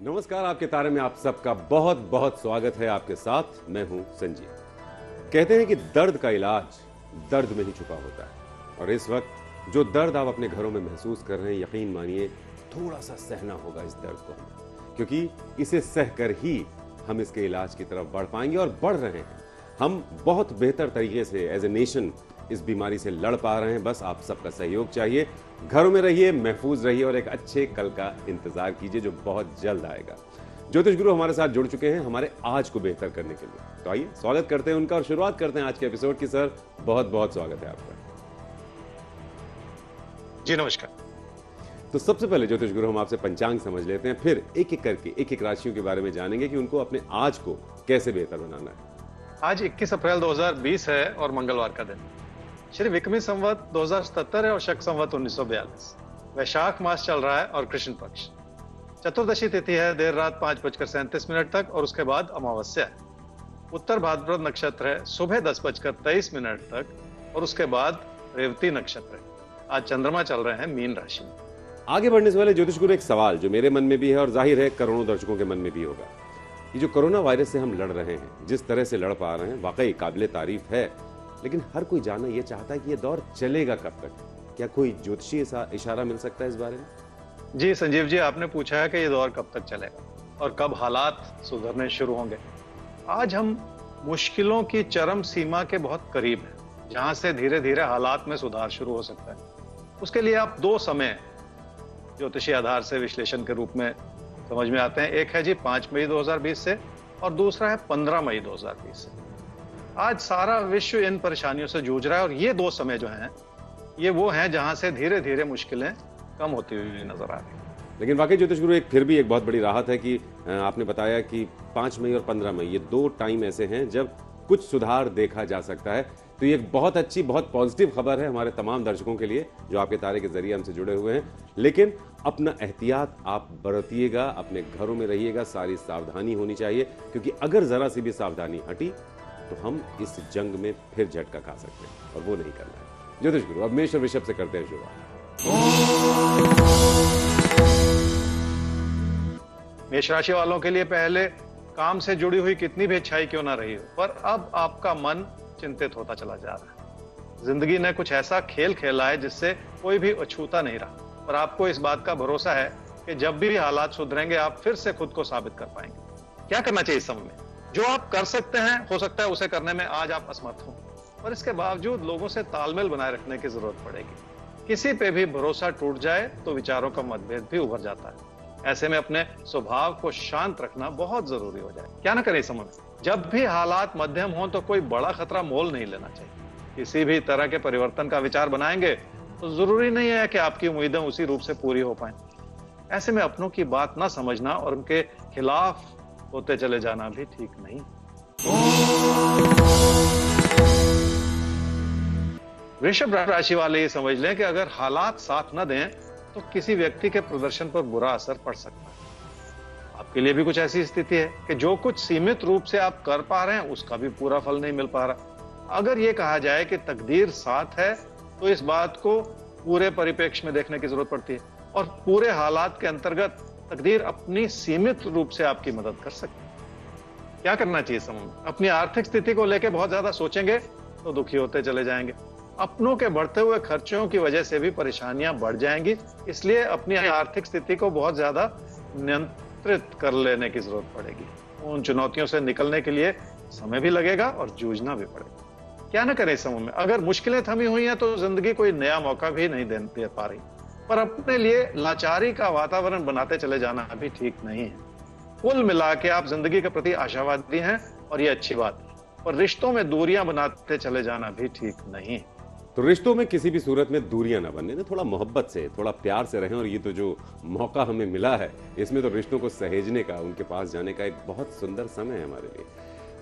नमस्कार, आपके तारे में आप सबका बहुत बहुत स्वागत है। आपके साथ मैं हूं संजीव। कहते हैं कि दर्द का इलाज दर्द में ही छुपा होता है, और इस वक्त जो दर्द आप अपने घरों में महसूस कर रहे हैं, यकीन मानिए थोड़ा सा सहना होगा इस दर्द को हमें, क्योंकि इसे सहकर ही हम इसके इलाज की तरफ बढ़ पाएंगे और बढ़ रहे हैं। हम बहुत बेहतर तरीके से एज ए नेशन इस बीमारी से लड़ पा रहे हैं। बस आप सबका सहयोग चाहिए। घरों में रहिए, महफूज रहिए और एक अच्छे कल का इंतजार कीजिए जो बहुत जल्द आएगा। ज्योतिष गुरु हमारे साथ जुड़ चुके हैं हमारे आज को बेहतर करने के लिए। तो आइए स्वागत करते हैं उनका और शुरुआत करते हैं आज के एपिसोड की। सर, बहुत बहुत स्वागत है आपका। जी नमस्कार। तो सबसे पहले ज्योतिष गुरु हम आपसे पंचांग समझ लेते हैं, फिर एक एक करके एक एक राशियों के बारे में जानेंगे कि उनको अपने आज को कैसे बेहतर बनाना है। आज 21 अप्रैल 2020 है और मंगलवार का दिन। श्री विक्रमी संवत 2077 है और शक संवत 1942। वैशाख मास चल रहा है और कृष्ण पक्ष। चतुर्दशी तिथि है देर रात 5:37 तक और उसके बाद अमावस्या है। उत्तर भाद्रपद नक्षत्र है सुबह 10:23 तक और उसके बाद रेवती नक्षत्र है। आज चंद्रमा चल रहे हैं मीन राशि में। आगे बढ़ने से पहले ज्योतिष गुरु एक सवाल जो मेरे मन में भी है और जाहिर है करोड़ों दर्शकों के मन में भी होगा। ये जो कोरोना वायरस से हम लड़ रहे हैं, जिस तरह से लड़ पा रहे हैं, वाकई काबिले तारीफ है, लेकिन हर कोई जानना ये चाहता है कि ये दौर चलेगा कब तक। क्या कोई ज्योतिषीय इशारा मिल सकता है इस बारे में? जी संजीव जी, आपने पूछा है कि ये दौर कब तक चलेगा और कब हालात सुधरने शुरू होंगे। आज हम मुश्किलों की चरम सीमा के बहुत करीब हैं, जहां से धीरे धीरे हालात में सुधार शुरू हो सकता है। उसके लिए आप दो समय ज्योतिषीय आधार से विश्लेषण के रूप में समझ में आते हैं। एक है जी 5 मई 2020 से और दूसरा है 15 मई 2020 से। आज सारा विश्व इन परेशानियों से जूझ रहा है और ये दो समय जो हैं, ये वो हैं जहां से धीरे धीरे मुश्किलें कम होती हुई नजर आ रही हैं। लेकिन वाकई ज्योतिष गुरु फिर भी एक बहुत बड़ी राहत है कि आपने बताया कि 5 मई और 15 मई ये दो टाइम ऐसे हैं जब कुछ सुधार देखा जा सकता है। तो ये एक बहुत अच्छी, बहुत पॉजिटिव खबर है हमारे तमाम दर्शकों के लिए जो आपके तारे के जरिए हमसे जुड़े हुए हैं। लेकिन अपना एहतियात आप बरतिएगा, अपने घरों में रहिएगा, सारी सावधानी होनी चाहिए, क्योंकि अगर जरा सी भी सावधानी हटी तो हम इस जंग में फिर झटका खा सकते हैं और वो नहीं करना है। ज्योतिष गुरु अब मेष और वृषभ से करते हैं शुरुआत। मेष राशि वालों के लिए पहले काम से जुड़ी हुई कितनी भी अच्छाई क्यों ना रही हो, पर अब आपका मन चिंतित होता चला जा रहा है। जिंदगी ने कुछ ऐसा खेल खेला है जिससे कोई भी अछूता नहीं रहा, पर आपको इस बात का भरोसा है कि जब भी हालात सुधरेंगे आप फिर से खुद को साबित कर पाएंगे। क्या करना चाहिए इस समय में? जो आप कर सकते हैं, हो सकता है उसे करने में आज आप असमर्थ हो, पर इसके बावजूद लोगों से तालमेल बनाए रखने की जरूरत पड़ेगी। किसी पे भी भरोसा टूट जाए तो विचारों का मतभेद भी उभर जाता है। ऐसे में अपने स्वभाव को शांत रखना बहुत जरूरी हो जाए। क्या ना करें इस समय में? जब भी हालात मध्यम हो तो कोई बड़ा खतरा मोल नहीं लेना चाहिए। किसी भी तरह के परिवर्तन का विचार बनाएंगे तो जरूरी नहीं है कि आपकी उम्मीदें उसी रूप से पूरी हो पाए। ऐसे में अपनों की बात ना समझना और उनके खिलाफ होते चले जाना भी ठीक नहीं। वृषभ राशि वाले ये समझ लें कि अगर हालात साथ न दें तो किसी व्यक्ति के प्रदर्शन पर बुरा असर पड़ सकता है। आपके लिए भी कुछ ऐसी स्थिति है कि जो कुछ सीमित रूप से आप कर पा रहे हैं उसका भी पूरा फल नहीं मिल पा रहा। अगर ये कहा जाए कि तकदीर साथ है तो इस बात को पूरे परिप्रेक्ष्य में देखने की जरूरत पड़ती है और पूरे हालात के अंतर्गत तकदीर अपनी सीमित रूप से आपकी मदद कर सकती है। क्या करना चाहिए समय में? अपनी आर्थिक स्थिति को लेकर बहुत ज्यादा सोचेंगे तो दुखी होते चले जाएंगे। अपनों के बढ़ते हुए खर्चों की वजह से भी परेशानियां बढ़ जाएंगी, इसलिए अपनी आर्थिक स्थिति को बहुत ज्यादा नियंत्रित कर लेने की जरूरत पड़ेगी। उन चुनौतियों से निकलने के लिए समय भी लगेगा और जूझना भी पड़ेगा। क्या ना करें इस समय में? अगर मुश्किलें थमी हुई हैं तो जिंदगी कोई नया मौका भी नहीं दे पा रही, पर अपने लिए लाचारी का वातावरण बनाते चले जाना भी ठीक नहीं है। कुल मिला के आप जिंदगी के प्रति आशावादी हैं और ये अच्छी बात है, पर रिश्तों में दूरियां बनाते चले जाना भी ठीक नहीं है। तो रिश्तों में किसी भी सूरत में दूरियां ना बनने दें, थोड़ा मोहब्बत से, थोड़ा प्यार से रहें। और ये तो जो मौका हमें मिला है इसमें तो रिश्तों को सहेजने का, उनके पास जाने का एक बहुत सुंदर समय है हमारे लिए।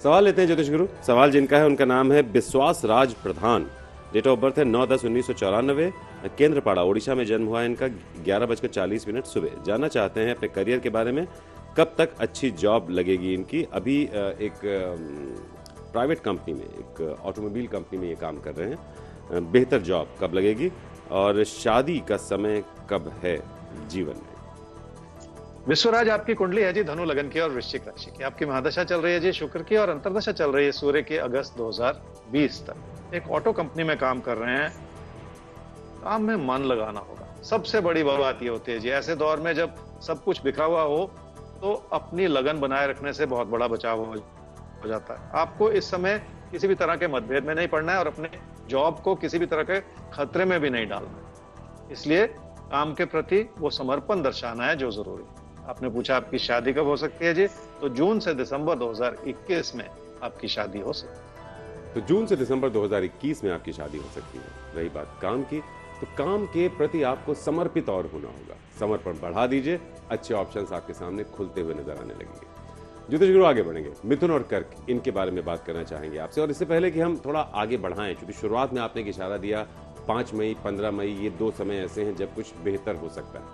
सवाल लेते हैं ज्योतिष गुरु। सवाल जिनका है उनका नाम है विश्वास राज प्रधान। डेट ऑफ बर्थ है 9/10/1994। केंद्रपाड़ा उड़ीसा में जन्म हुआ है इनका। 11:40 सुबह। जानना चाहते हैं अपने करियर के बारे में, कब तक अच्छी जॉब लगेगी इनकी। अभी एक प्राइवेट कंपनी में, एक ऑटोमोबाइल कंपनी में ये काम कर रहे हैं। बेहतर जॉब कब लगेगी और शादी का समय कब है जीवन में? विश्वराज आपकी कुंडली है जी धनु लगन की और वृश्चिक राशि की। आपकी महादशा चल रही है जी शुक्र की और अंतर्दशा चल रही है सूर्य की अगस्त 2020 तक। एक ऑटो कंपनी में काम कर रहे हैं, काम में मन लगाना होगा। सबसे बड़ी बात ये होती है जी, ऐसे दौर में जब सब कुछ बिखरा हुआ हो तो अपनी लगन बनाए रखने से बहुत बड़ा बचाव हो जाता है। आपको इस समय किसी भी तरह के मतभेद में नहीं पड़ना है और अपने जॉब को किसी भी तरह के खतरे में भी नहीं डालना है। इसलिए काम के प्रति वो समर्पण दर्शाना है जो जरूरी है। आपने पूछा आपकी शादी कब हो सकती है जी, तो जून से दिसंबर 2021 में आपकी शादी हो सकती है। तो जून से दिसंबर 2021 में आपकी शादी हो सकती है। रही बात काम की, तो काम के प्रति आपको समर्पित और होना होगा। समर्पण बढ़ा दीजिए, अच्छे ऑप्शंस आपके सामने खुलते हुए नजर आने लगेंगे। ज्योतिष गुरु आगे बढ़ेंगे, मिथुन और कर्क इनके बारे में बात करना चाहेंगे आपसे। और इससे पहले कि हम थोड़ा आगे बढ़ाएं, क्योंकि शुरुआत में आपने एक इशारा दिया 5 मई 15 मई ये 2 समय ऐसे हैं जब कुछ बेहतर हो सकता है।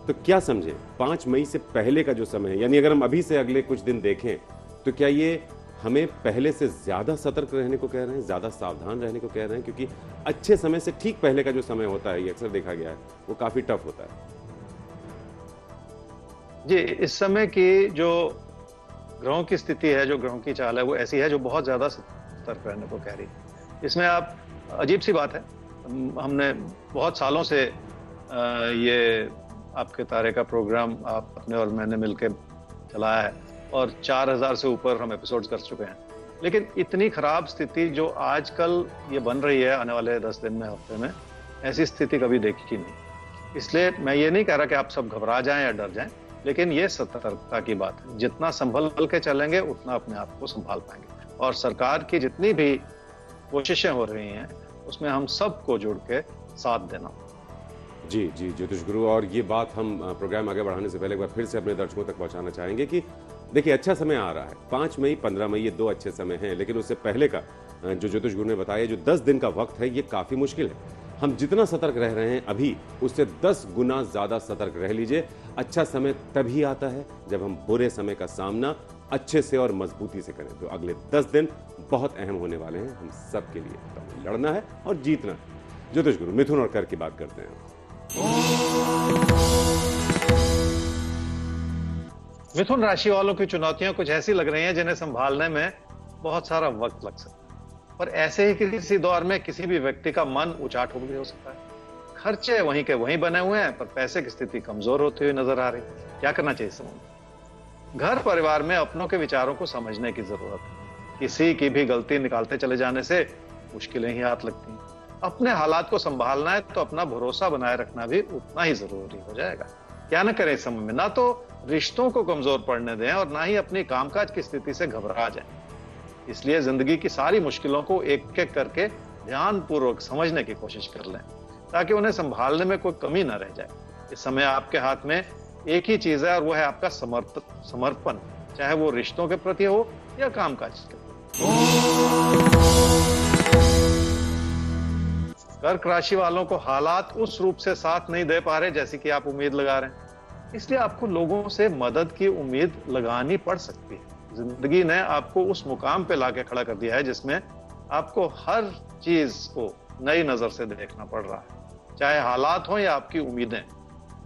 तो क्या समझें 5 मई से पहले का जो समय है, यानी अगर हम अभी से अगले कुछ दिन देखें तो क्या ये हमें पहले से ज्यादा सतर्क रहने को कह रहे हैं, ज्यादा सावधान रहने को कह रहे हैं? क्योंकि अच्छे समय से ठीक पहले का जो समय होता है, ये अक्सर देखा गया है, वो काफी टफ होता है। जी, इस समय की जो ग्रहों की स्थिति है, जो ग्रहों की चाल है, वो ऐसी है जो बहुत ज्यादा सतर्क रहने को कह रही है। इसमें आप अजीब सी बात है, हमने बहुत सालों से ये आपके तारे का प्रोग्राम आपने और मैंने मिलकर चलाया है और 4000 से ऊपर हम एपिसोड्स कर चुके हैं। लेकिन इतनी खराब स्थिति जो आजकल ये बन रही है आने वाले 10 दिन में, हफ्ते में, ऐसी स्थिति कभी देखी नहीं। इसलिए मैं ये नहीं कह रहा कि आप सब घबरा जाएं या डर जाएं, लेकिन ये सतर्कता की बात है। जितना संभल के चलेंगे उतना अपने आप को संभाल पाएंगे। और सरकार की जितनी भी कोशिशें हो रही हैं उसमें हम सबको जुड़ के साथ देना। जी जी ज्योतिष गुरु, और ये बात हम प्रोग्राम आगे बढ़ाने से पहले एक बार फिर से अपने दर्शकों तक पहुंचाना चाहेंगे कि देखिए अच्छा समय आ रहा है। 5 मई 15 मई ये 2 अच्छे समय हैं, लेकिन उससे पहले का जो ज्योतिष गुरु ने बताया जो 10 दिन का वक्त है, ये काफी मुश्किल है। हम जितना सतर्क रह रहे हैं अभी, उससे 10 गुना ज्यादा सतर्क रह लीजिए। अच्छा समय तभी आता है जब हम बुरे समय का सामना अच्छे से और मजबूती से करें। तो अगले 10 दिन बहुत अहम होने वाले हैं हम सबके लिए। तो लड़ना है और जीतना है। ज्योतिष गुरु मिथुन और कर्क की बात करते हैं। मिथुन राशि वालों की चुनौतियां कुछ ऐसी लग रही हैं जिन्हें संभालने में बहुत सारा वक्त लग सकता है। और ऐसे ही किसी दौर में किसी भी व्यक्ति का मन उचाट भी हो सकता है। खर्चे वहीं के वहीं बने हुए हैं, पर पैसे की स्थिति कमजोर होती हुई नजर आ रही है। क्या करना चाहिए समूह में? घर परिवार में अपनों के विचारों को समझने की जरूरत है। किसी की भी गलती निकालते चले जाने से मुश्किलें ही हाथ लगती हैं। अपने हालात को संभालना है तो अपना भरोसा बनाए रखना भी उतना ही जरूरी हो जाएगा। क्या न करें इस समय में? ना तो रिश्तों को कमजोर पड़ने दें और ना ही अपनी कामकाज की स्थिति से घबरा जाएं। इसलिए जिंदगी की सारी मुश्किलों को एक एक करके ध्यानपूर्वक समझने की कोशिश कर लें, ताकि उन्हें संभालने में कोई कमी ना रह जाए। इस समय आपके हाथ में एक ही चीज है और वो है आपका समर्पण, चाहे वो रिश्तों के प्रति हो या कामकाज के प्रति। कर्क राशि वालों को हालात उस रूप से साथ नहीं दे पा रहे जैसी कि आप उम्मीद लगा रहे हैं। इसलिए आपको लोगों से मदद की उम्मीद लगानी पड़ सकती है। जिंदगी ने आपको उस मुकाम पे लाके खड़ा कर दिया है जिसमें आपको हर चीज को नई नजर से देखना पड़ रहा है। चाहे हालात हो या आपकी उम्मीदें,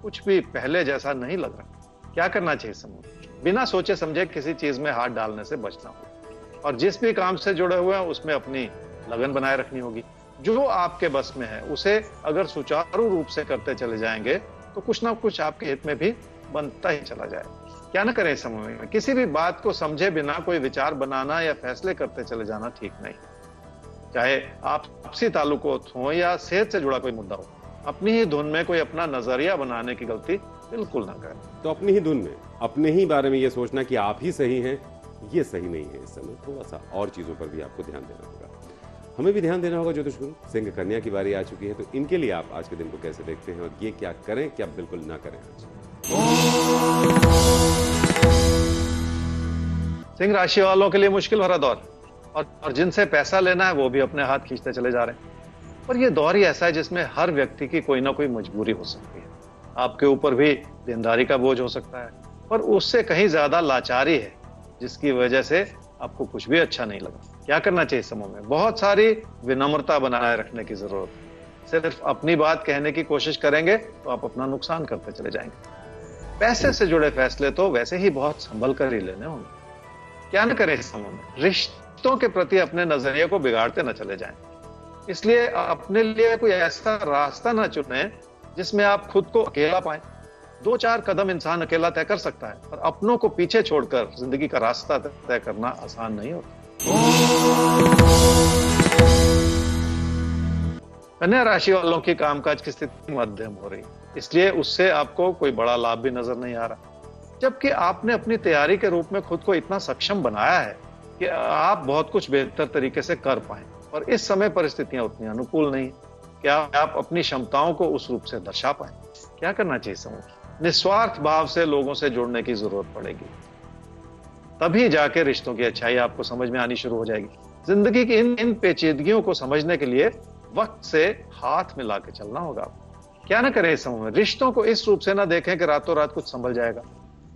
कुछ भी पहले जैसा नहीं लग रहा। क्या करना चाहिए समूह? बिना सोचे समझे किसी चीज में हाथ डालने से बचना होगा और जिस भी काम से जुड़े हुए हैं उसमें अपनी लगन बनाए रखनी होगी। जो आपके बस में है उसे अगर सुचारू रूप से करते चले जाएंगे तो कुछ ना कुछ आपके हित में भी बनता ही चला जाएगा। क्या न करें इस समय में? किसी भी बात को समझे बिना कोई विचार बनाना या फैसले करते चले जाना ठीक नहीं। चाहे आपसी ताल्लुकात हो या सेहत से जुड़ा कोई मुद्दा हो, अपनी ही धुन में कोई अपना नजरिया बनाने की गलती बिल्कुल ना करें। तो अपनी ही धुन में अपने ही बारे में ये सोचना कि आप ही सही हैं, ये सही नहीं है। इस समय थोड़ा सा और चीजों पर भी आपको ध्यान देना होगा, हमें भी ध्यान देना होगा। ज्योतिष गुरु सिंह कन्या की बारी आ चुकी है, तो इनके लिए आप आज के दिन को कैसे देखते हैं और ये क्या करें, क्या बिल्कुल ना करें आज? सिंह राशि वालों के लिए मुश्किल भरा दौर, और जिनसे पैसा लेना है वो भी अपने हाथ खींचते चले जा रहे हैं। और ये दौर ही ऐसा है जिसमें हर व्यक्ति की कोई ना कोई मजबूरी हो सकती है। आपके ऊपर भी देनदारी का बोझ हो सकता है, पर उससे कहीं ज्यादा लाचारी है जिसकी वजह से आपको कुछ भी अच्छा नहीं लगा। क्या करना चाहिए समूह में? बहुत सारी विनम्रता बनाए रखने की जरूरत है। सिर्फ अपनी बात कहने की कोशिश करेंगे तो आप अपना नुकसान करते चले जाएंगे। पैसे से जुड़े फैसले तो वैसे ही बहुत संभल कर ही लेने होंगे। क्या न करें इस समय में, रिश्तों के प्रति अपने नजरिए को बिगाड़ते न चले जाएं। इसलिए अपने लिए कोई ऐसा रास्ता ना चुने जिसमें आप खुद को अकेला पाएं। 2-4 कदम इंसान अकेला तय कर सकता है, पर अपनों को पीछे छोड़कर जिंदगी का रास्ता तय करना आसान नहीं होता। कन्या राशि वालों की कामकाज की स्थिति मध्यम हो रही, इसलिए उससे आपको कोई बड़ा लाभ भी नजर नहीं आ रहा। जबकि आपने अपनी तैयारी के रूप में खुद को इतना सक्षम बनाया है कि आप बहुत कुछ बेहतर तरीके से कर पाए, और इस समय परिस्थितियां उतनी अनुकूल नहीं। क्या आप अपनी क्षमताओं को उस रूप से दर्शा पाए? क्या करना चाहिए समूह? निस्वार्थ भाव से लोगों से जुड़ने की जरूरत पड़ेगी, तभी जाके रिश्तों की अच्छाई आपको समझ में आनी शुरू हो जाएगी। जिंदगी की इन पेचीदगियों को समझने के लिए वक्त से हाथ मिला के चलना होगा। क्या ना करें इस समूह में, रिश्तों को इस रूप से ना देखें कि रातों रात कुछ संभल जाएगा।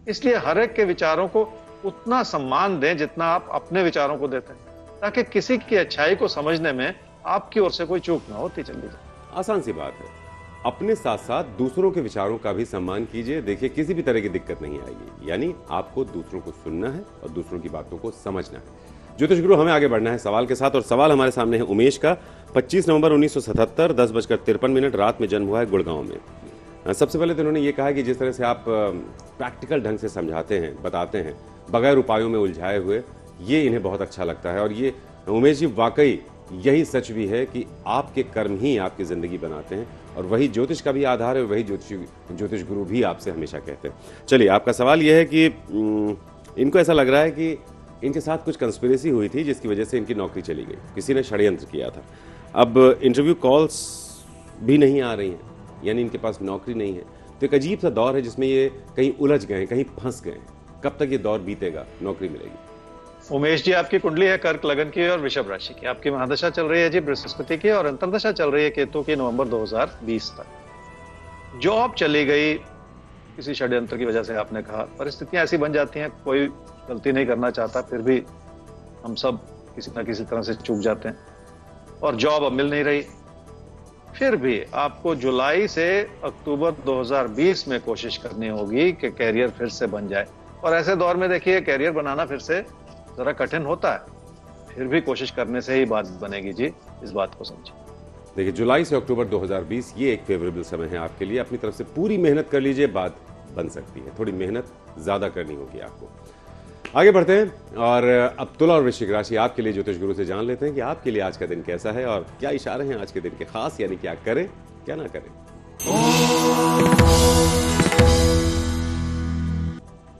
इसलिए हर एक के विचारों को उतना सम्मान दें जितना आप अपने विचारों को देते हैं, ताकि किसी की अच्छाई को समझने में आपकी ओर से कोई चूक ना होती चली जाए। आसान सी बात है, अपने साथ साथ दूसरों के विचारों का भी सम्मान कीजिए। देखिए, किसी भी तरह की दिक्कत नहीं आएगी। यानी आपको दूसरों को सुनना है और दूसरों की बातों को समझना है। ज्योतिष गुरु, हमें आगे बढ़ना है सवाल के साथ, और सवाल हमारे सामने है उमेश का। 25 नवंबर 1977 10:53 रात में जन्म हुआ है गुड़गांव में। सबसे पहले तो उन्होंने ये कहा कि जिस तरह से आप प्रैक्टिकल ढंग से समझाते हैं, बताते हैं, बगैर उपायों में उलझाए हुए, ये इन्हें बहुत अच्छा लगता है। और ये उमेश जी, वाकई यही सच भी है कि आपके कर्म ही आपकी जिंदगी बनाते हैं, और वही ज्योतिष का भी आधार है, और वही ज्योतिष गुरु भी आपसे हमेशा कहते हैं। चलिए, आपका सवाल यह है कि इनको ऐसा लग रहा है कि इनके साथ कुछ कंस्पिरेसी हुई थी जिसकी वजह से इनकी नौकरी चली गई, किसी ने षड्यंत्र किया था। अब इंटरव्यू कॉल्स भी नहीं आ रही हैं, यानी इनके पास नौकरी नहीं है। तो एक अजीब सा दौर है जिसमें ये कहीं उलझ गए, कहीं फंस गए। कब तक ये दौर बीतेगा, नौकरी मिलेगी? उमेश जी, आपकी कुंडली है कर्क लगन की और वृषभ राशि की। आपकी महादशा चल रही है जी बृहस्पति की, और अंतरदशा चल रही है केतु की नवंबर 2020 तक। जॉब चली गई किसी षड्यंत्र की वजह से, आपने कहा। परिस्थितियां ऐसी बन जाती हैं, कोई गलती नहीं करना चाहता, फिर भी हम सब किसी न किसी तरह से चूक जाते हैं, और जॉब अब मिल नहीं रही। फिर भी आपको जुलाई से अक्टूबर 2020 में कोशिश करनी होगी कि कैरियर फिर से बन जाए। और ऐसे दौर में देखिए, कैरियर बनाना फिर से जरा कठिन होता है, फिर भी कोशिश करने से ही बात बनेगी जी, इस बात को समझिए। देखिए, जुलाई से अक्टूबर 2020 ये एक फेवरेबल समय है आपके लिए। अपनी तरफ से पूरी मेहनत कर लीजिए, बात बन सकती है। थोड़ी मेहनत ज्यादा करनी होगी आपको। आगे बढ़ते हैं, और अब तुला और वृश्चिक राशि आपके लिए ज्योतिष गुरु से जान लेते हैं कि आपके लिए आज का दिन कैसा है, और क्या इशारे हैं आज के दिन के खास, यानी क्या करें क्या ना करें।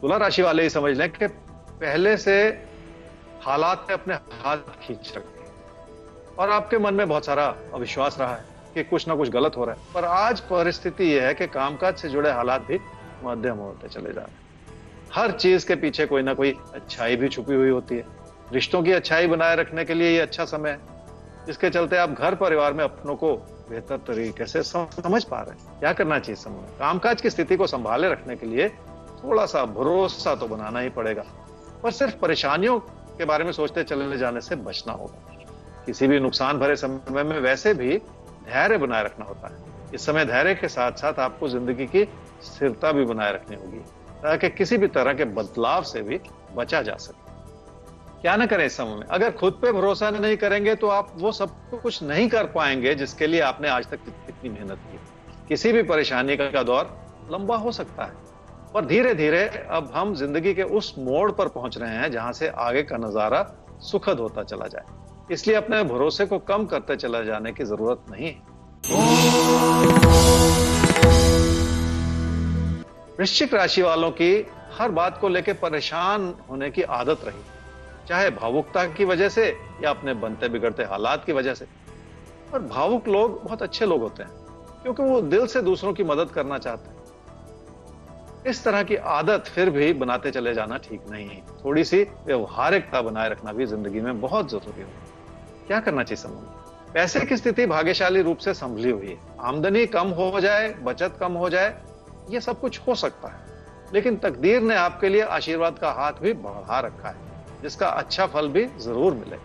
तुला राशि वाले ही समझ लें कि पहले से हालात ने अपने हाथ खींच रखे, और आपके मन में बहुत सारा अविश्वास रहा है कि कुछ ना कुछ गलत हो रहा है। पर आज परिस्थिति यह है कि कामकाज से जुड़े हालात भी मध्यम होते चले जा रहे हैं। हर चीज के पीछे कोई ना कोई अच्छाई भी छुपी हुई होती है। रिश्तों की अच्छाई बनाए रखने के लिए ये अच्छा समय है, जिसके चलते आप घर परिवार में अपनों को बेहतर तरीके से समझ पा रहे हैं। क्या करना चाहिए समय में? कामकाज की स्थिति को संभाले रखने के लिए थोड़ा सा भरोसा तो बनाना ही पड़ेगा, पर सिर्फ परेशानियों के बारे में सोचते चले जाने से बचना होगा। किसी भी नुकसान भरे समय में वैसे भी धैर्य बनाए रखना होता है। इस समय धैर्य के साथ साथ आपको जिंदगी की स्थिरता भी बनाए रखनी होगी, ताकि किसी भी तरह के बदलाव से भी बचा जा सके। क्या ना करें इस समय में? अगर खुद पे भरोसा नहीं करेंगे तो आप वो सब कुछ नहीं कर पाएंगे जिसके लिए आपने आज तक इतनी मेहनत की। किसी भी परेशानी का दौर लंबा हो सकता है, पर धीरे धीरे अब हम जिंदगी के उस मोड़ पर पहुंच रहे हैं जहां से आगे का नजारा सुखद होता चला जाए। इसलिए अपने भरोसे को कम करते चला जाने की जरूरत नहीं है। वृश्चिक राशि वालों की हर बात को लेकर परेशान होने की आदत रही, चाहे भावुकता की वजह से या अपने बनते बिगड़ते हालात की वजह से। और भावुक लोग बहुत अच्छे लोग होते हैं, क्योंकि वो दिल से दूसरों की मदद करना चाहते हैं। इस तरह की आदत फिर भी बनाते चले जाना ठीक नहीं है। थोड़ी सी व्यवहारिकता बनाए रखना भी जिंदगी में बहुत जरूरी है। क्या करना चाहिए समूह में? पैसे की स्थिति भाग्यशाली रूप से संभली हुई है। आमदनी कम हो जाए, बचत कम हो जाए, ये सब कुछ हो सकता है, लेकिन तकदीर ने आपके लिए आशीर्वाद का हाथ भी बढ़ा रखा है, जिसका अच्छा फल भी जरूर मिले।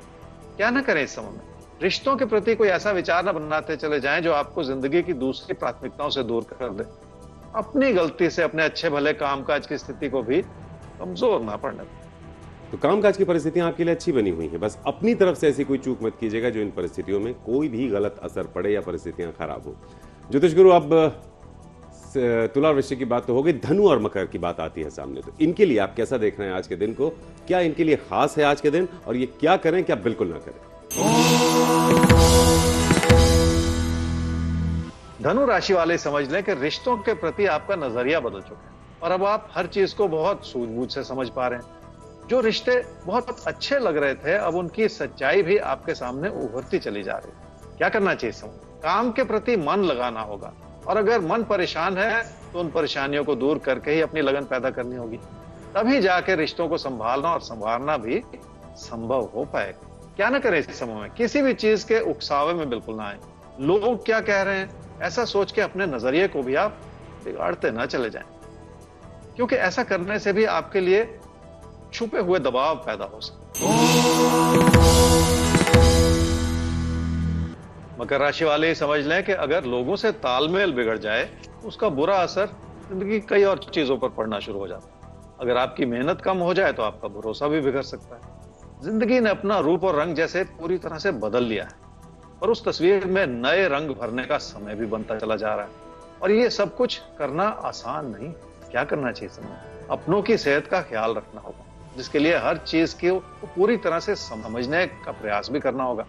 क्या ना करें इस समय में? रिश्तों के प्रति कोई ऐसा विचार न बनाते चले जाएं जो आपको जिंदगी की दूसरी प्राथमिकताओं से दूर कर दे। अपनी गलती से अपने अच्छे भले कामकाज की स्थिति को भी कमजोर ना पड़ने दें। तो कामकाज की परिस्थितियां आपके लिए अच्छी बनी हुई हैं, बस अपनी तरफ से ऐसी कोई चूक मत कीजिएगा जो इन परिस्थितियों में कोई भी गलत असर पड़े या परिस्थितियां खराब हो। ज्योतिष गुरु, अब तुला और वृश्चिक की बात तो हो गई, धनु और मकर की बात आती है सामने, तो इनके लिए आप कैसा देख रहे हैं आज के दिन को? क्या इनके लिए खास है आज के दिन, और ये क्या करें, क्या बिल्कुल ना करें? धनु राशि वाले समझ लें कि रिश्तों के प्रति आपका नजरिया बदल चुका है और अब आप हर चीज को बहुत सूझबूझ से समझ पा रहे हैं। जो रिश्ते बहुत अच्छे लग रहे थे, अब उनकी सच्चाई भी आपके सामने उभरती चली जा रही है। क्या करना चाहिए समझ? काम के प्रति मन लगाना होगा, और अगर मन परेशान है तो उन परेशानियों को दूर करके ही अपनी लगन पैदा करनी होगी, तभी जाके रिश्तों को संभालना और संवारना भी संभव हो पाएगा। क्या ना करें इस समय में? किसी भी चीज के उकसावे में बिल्कुल ना आए। लोग क्या कह रहे हैं ऐसा सोच के अपने नजरिए को भी आप बिगाड़ते ना चले जाएं, क्योंकि ऐसा करने से भी आपके लिए छुपे हुए दबाव पैदा हो सकते हैं। मकर राशि वाले समझ लें कि अगर लोगों से तालमेल बिगड़ जाए तो उसका बुरा असर जिंदगी कई और चीजों पर पड़ना शुरू हो जाता है। अगर आपकी मेहनत कम हो जाए तो आपका भरोसा भी बिगड़ सकता है। जिंदगी ने अपना रूप और रंग जैसे पूरी तरह से बदल लिया है, और उस तस्वीर में नए रंग भरने का समय भी बनता चला जा रहा है, और ये सब कुछ करना आसान नहीं। क्या करना चाहिए समय? अपनों की सेहत का ख्याल रखना होगा, जिसके लिए हर चीज को पूरी तरह से समझने का प्रयास भी करना होगा।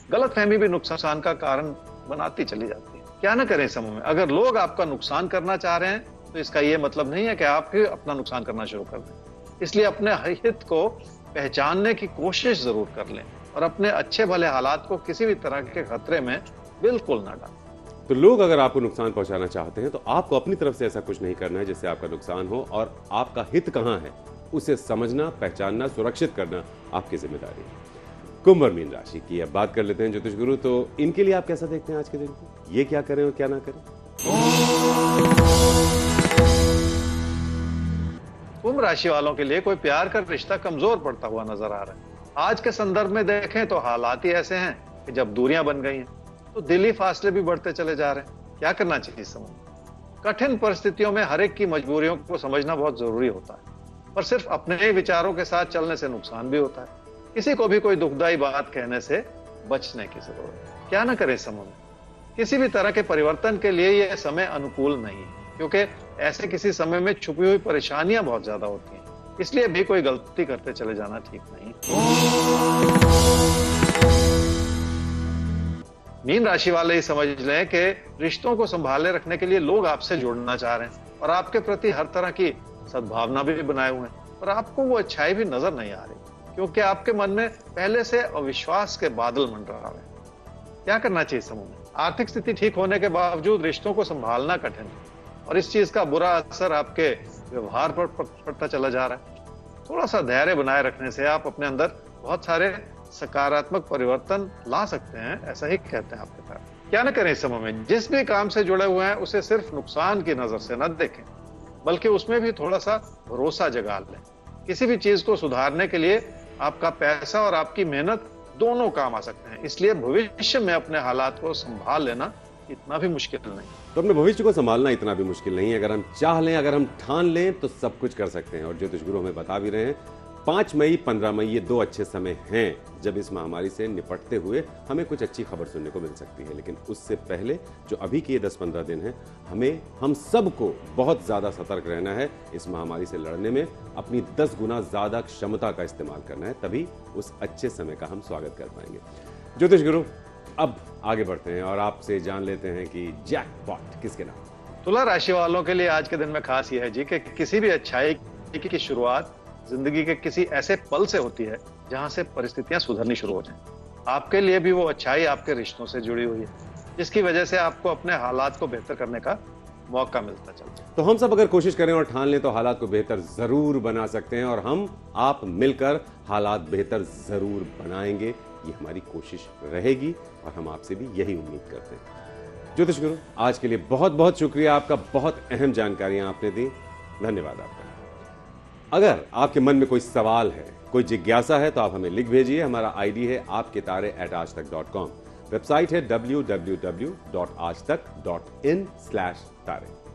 गलतफहमी भी नुकसान का कारण बनाती चली जाती है। क्या ना करें समय में? अगर लोग आपका नुकसान करना चाह रहे हैं तो इसका यह मतलब नहीं है कि आप ही अपना नुकसान करना शुरू कर दें। इसलिए अपने हित को पहचानने की कोशिश जरूर कर लें, और अपने अच्छे भले हालात को किसी भी तरह के खतरे में बिल्कुल ना डालें। तो लोग अगर आपको नुकसान पहुंचाना चाहते हैं तो आपको अपनी तरफ से ऐसा कुछ नहीं करना है जिससे आपका नुकसान हो, और आपका हित कहां है उसे समझना, पहचानना, सुरक्षित करना आपकी जिम्मेदारी है। कुंभ और मीन राशि की अब बात कर लेते हैं ज्योतिष गुरु, तो इनके लिए आप कैसा देखते हैं आज के दिन को? ये क्या करें और क्या ना करें? कुंभ राशि वालों के लिए कोई प्यार का रिश्ता कमजोर पड़ता हुआ नजर आ रहा है। आज के संदर्भ में देखें तो हालात ही ऐसे हैं कि जब दूरियां बन गई हैं तो दिली फासले भी बढ़ते चले जा रहे हैं। क्या करना चाहिए इस समय? कठिन परिस्थितियों में हर एक की मजबूरियों को समझना बहुत जरूरी होता है, पर सिर्फ अपने ही विचारों के साथ चलने से नुकसान भी होता है। किसी को भी कोई दुखदाई बात कहने से बचने की जरूरत है। क्या ना करें इस समय में? किसी भी तरह के परिवर्तन के लिए यह समय अनुकूल नहीं है, क्योंकि ऐसे किसी समय में छुपी हुई परेशानियां बहुत ज्यादा होती हैं। इसलिए भी कोई गलती करते चले जाना ठीक नहीं। मीन राशि वाले ही समझ लें कि रिश्तों को संभाले रखने के लिए लोग आपसे जुड़ना चाह रहे हैं और आपके प्रति हर तरह की सद्भावना भी बनाए हुए हैं, पर आपको वो अच्छाई भी नजर नहीं आ रही, क्योंकि आपके मन में पहले से अविश्वास के बादल मंडरा रहे हैं। क्या करना चाहिए समूह में? आर्थिक स्थिति ठीक होने के बावजूद रिश्तों को संभालना कठिन है, और इस चीज का बुरा असर आपके व्यवहार पर पड़ता चला जा रहा है। थोड़ा सा धैर्य बनाए रखने से आप अपने अंदर बहुत सारे सकारात्मक परिवर्तन ला सकते हैं, ऐसा ही कहते हैं आपके साथ। क्या न करें इस समय में? जिस भी काम से जुड़े हुए हैं उसे सिर्फ नुकसान की नजर से न देखें, बल्कि उसमें भी थोड़ा सा भरोसा जगा लें। किसी भी चीज को सुधारने के लिए आपका पैसा और आपकी मेहनत दोनों काम आ सकते हैं, इसलिए भविष्य में अपने हालात को संभाल लेना इतना भी मुश्किल नहीं। तो अपने भविष्य को संभालना इतना भी मुश्किल नहीं है। अगर हम चाह लें, अगर हम ठान लें तो सब कुछ कर सकते हैं। और ज्योतिष गुरु हमें बता भी रहे हैं 5 मई 15 मई ये 2 अच्छे समय हैं जब इस महामारी से निपटते हुए हमें कुछ अच्छी खबर सुनने को मिल सकती है। लेकिन उससे पहले जो अभी के ये 10-15 दिन हैं, हम सबको बहुत ज्यादा सतर्क रहना है। इस महामारी से लड़ने में अपनी 10 गुना ज्यादा क्षमता का इस्तेमाल करना है, तभी उस अच्छे समय का हम स्वागत कर पाएंगे। ज्योतिष गुरु, अब आगे बढ़ते हैं और आपसे जान लेते हैं कि जैकपॉट किसके नाम? तुला राशि वालों के लिए आज के दिन में खास यह है जी कि किसी भी अच्छाई की शुरुआत जिंदगी के किसी ऐसे पल से होती है जहां से परिस्थितियां सुधरनी शुरू हो जाएं। आपके लिए भी वो अच्छाई आपके रिश्तों से जुड़ी हुई है, जिसकी वजह से आपको अपने हालात को बेहतर करने का मौका मिलता चलता है। तो हम सब अगर कोशिश करें और ठान लें तो हालात को बेहतर जरूर बना सकते हैं, और हम आप मिलकर हालात बेहतर जरूर बनाएंगे। ये हमारी कोशिश रहेगी और हम आपसे भी यही उम्मीद करते हैं। ज्योतिष गुरु, आज के लिए बहुत बहुत शुक्रिया आपका। बहुत अहम जानकारियां आपने दी, धन्यवाद आपका। अगर आपके मन में कोई सवाल है, कोई जिज्ञासा है, तो आप हमें लिख भेजिए। हमारा आईडी है आपकेतारे@aajtak.com। वेबसाइट है www.aajtak.in/तारे।